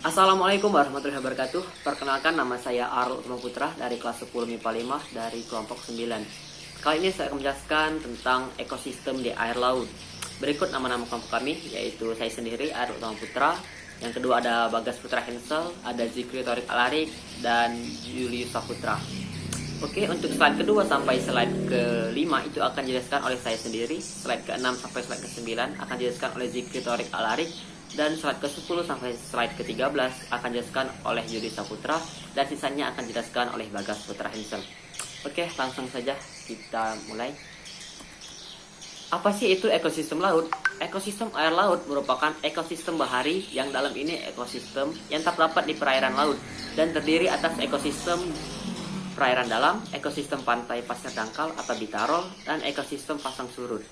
Assalamualaikum warahmatullahi wabarakatuh. Perkenalkan, nama saya Arul Utama Putra dari kelas 10 MIPA 5 dari kelompok 9. Kali ini saya akan menjelaskan tentang ekosistem di air laut. Berikut nama-nama kelompok kami, yaitu saya sendiri Arul Utama Putra. Yang kedua ada Bagas Putra Hensel, ada Zikri Torik Alarik, dan Julius Saputra. Oke, untuk slide kedua sampai slide ke-5 itu akan dijelaskan oleh saya sendiri. Slide ke-6 sampai slide ke-9 akan dijelaskan oleh Zikri Torik Alarik. Dan slide ke-10 sampai slide ke-13 akan dijelaskan oleh Yudi Saputra. Dan sisanya akan dijelaskan oleh Bagas Putra Hensel. Oke, langsung saja kita mulai. Apa sih itu ekosistem laut? Ekosistem air laut merupakan ekosistem bahari yang dalam ini ekosistem yang terdapat di perairan laut dan terdiri atas ekosistem perairan dalam, ekosistem pantai pasir dangkal atau bitarol, dan ekosistem pasang surut.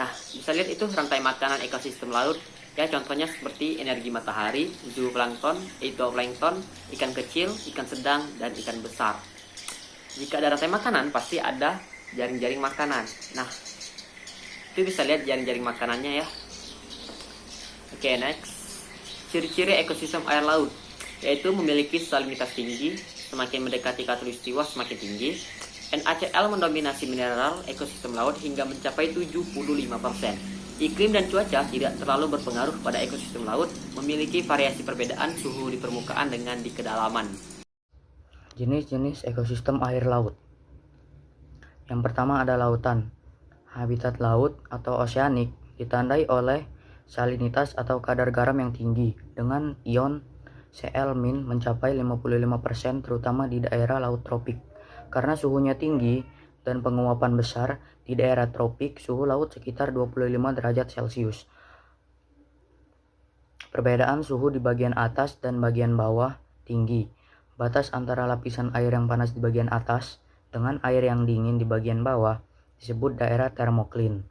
Nah, bisa lihat itu rantai makanan ekosistem laut. Ya, contohnya seperti energi matahari, zooplankton, itoplankton, ikan kecil, ikan sedang, dan ikan besar. Jika ada rantai makanan, pasti ada jaring-jaring makanan. Nah, itu bisa lihat jaring-jaring makanannya ya. Oke, next. Ciri-ciri ekosistem air laut, yaitu memiliki salinitas tinggi, semakin mendekati khatulistiwa semakin tinggi. NaCl mendominasi mineral ekosistem laut hingga mencapai 75%. Iklim dan cuaca tidak terlalu berpengaruh pada ekosistem laut, memiliki variasi perbedaan suhu di permukaan dengan di kedalaman. Jenis-jenis ekosistem air laut. Yang pertama ada lautan. Habitat laut atau oseanik ditandai oleh salinitas atau kadar garam yang tinggi dengan ion Cl- mencapai 55% terutama di daerah laut tropik. Karena suhunya tinggi dan penguapan besar, di daerah tropik suhu laut sekitar 25 derajat Celcius. Perbedaan suhu di bagian atas dan bagian bawah tinggi. Batas antara lapisan air yang panas di bagian atas dengan air yang dingin di bagian bawah disebut daerah termoklin.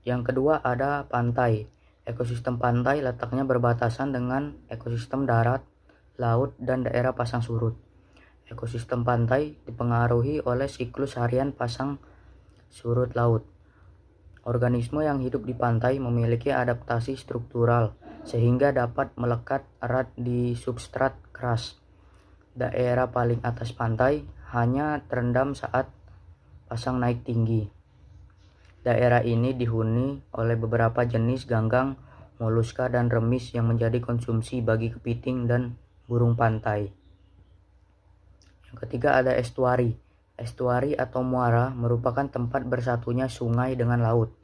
Yang kedua ada pantai. Ekosistem pantai letaknya berbatasan dengan ekosistem darat, laut, dan daerah pasang surut. Ekosistem pantai dipengaruhi oleh siklus harian pasang surut laut. Organisme yang hidup di pantai memiliki adaptasi struktural sehingga dapat melekat erat di substrat keras. Daerah paling atas pantai hanya terendam saat pasang naik tinggi. Daerah ini dihuni oleh beberapa jenis ganggang, moluska, dan remis yang menjadi konsumsi bagi kepiting dan burung pantai. Yang ketiga ada estuari. Estuari atau muara merupakan tempat bersatunya sungai dengan laut.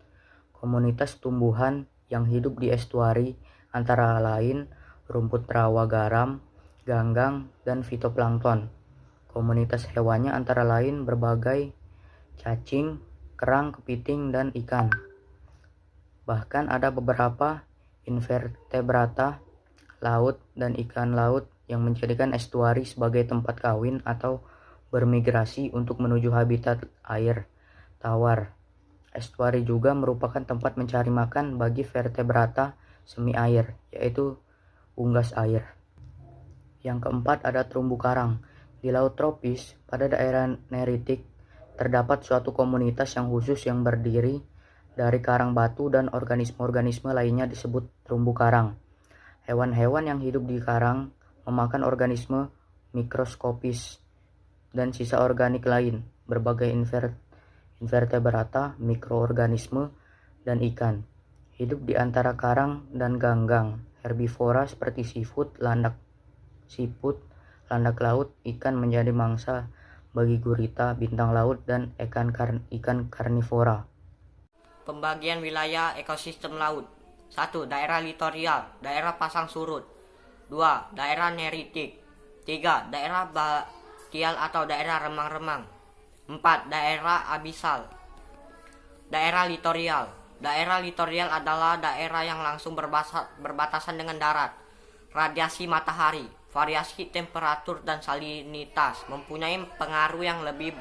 Komunitas tumbuhan yang hidup di estuari antara lain rumput rawa garam, ganggang, dan fitoplankton. Komunitas hewannya antara lain berbagai cacing, kerang, kepiting, dan ikan. Bahkan ada beberapa invertebrata laut dan ikan laut yang menjadikan estuari sebagai tempat kawin atau bermigrasi untuk menuju habitat air tawar. Estuari juga merupakan tempat mencari makan bagi vertebrata semi air, yaitu unggas air. Yang keempat ada terumbu karang. Di laut tropis, pada daerah neritik, terdapat suatu komunitas yang khusus yang berdiri dari karang batu dan organisme-organisme lainnya disebut terumbu karang. Hewan-hewan yang hidup di karang memakan organisme mikroskopis dan sisa organik lain, berbagai invertebrata, mikroorganisme, dan ikan. Hidup di antara karang dan ganggang. Herbivora seperti siput, landak laut, ikan menjadi mangsa bagi gurita, bintang laut, dan ikan karnivora. Pembagian wilayah ekosistem laut. 1. Daerah litorial, daerah pasang surut. 2. Daerah neritik. 3. Daerah batial atau daerah remang-remang. 4. Daerah abisal. Daerah litorial. Daerah litorial adalah daerah yang langsung berbatasan dengan darat. Radiasi matahari, variasi temperatur, dan salinitas mempunyai pengaruh yang lebih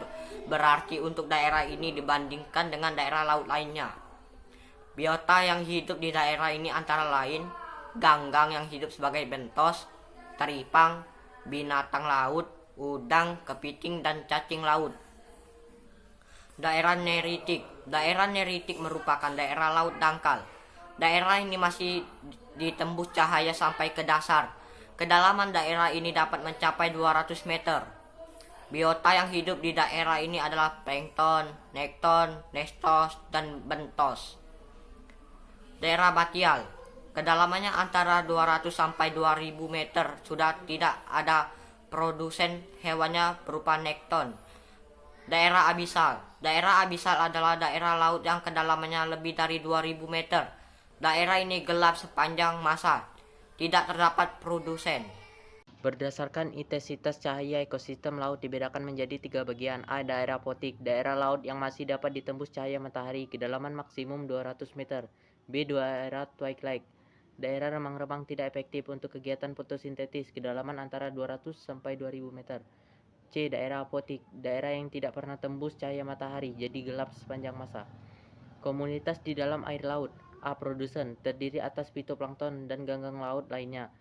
berarti untuk daerah ini dibandingkan dengan daerah laut lainnya. Biota yang hidup di daerah ini antara lain ganggang yang hidup sebagai bentos, teripang, binatang laut, udang, kepiting, dan cacing laut. Daerah neritik. Daerah neritik merupakan daerah laut dangkal. Daerah ini masih ditembus cahaya sampai ke dasar. Kedalaman daerah ini dapat mencapai 200 meter. Biota yang hidup di daerah ini adalah plankton, nekton, nestos, dan bentos. Daerah batial, kedalamannya antara 200 sampai 2000 meter. Sudah tidak ada produsen hewannya berupa nekton. Daerah abisal adalah daerah laut yang kedalamannya lebih dari 2000 meter. Daerah ini gelap sepanjang masa. Tidak terdapat produsen. Berdasarkan intensitas cahaya, ekosistem laut dibedakan menjadi 3 bagian. A. Daerah apotik, daerah laut yang masih dapat ditembus cahaya matahari, kedalaman maksimum 200 meter. B. Daerah twilight, daerah remang-remang tidak efektif untuk kegiatan fotosintesis, kedalaman antara 200 sampai 2000 meter. C. Daerah apotik, daerah yang tidak pernah tembus cahaya matahari, jadi gelap sepanjang masa. Komunitas di dalam air laut. A. Produsen, terdiri atas fitoplankton dan ganggang laut lainnya.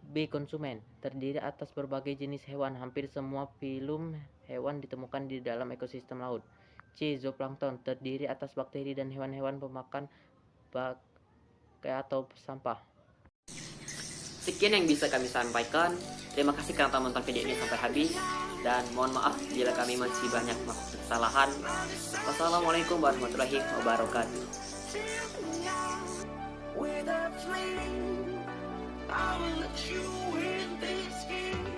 B. Konsumen, terdiri atas berbagai jenis hewan. Hampir semua filum hewan ditemukan di dalam ekosistem laut. C. Zooplankton, terdiri atas bakteri dan hewan-hewan pemakan bangkai atau sampah. Sekian yang bisa kami sampaikan. Terima kasih karena telah menonton video ini sampai habis. Dan mohon maaf bila kami masih banyak melakukan kesalahan. Wassalamualaikum warahmatullahi wabarakatuh. With a flame, I will let you in this game.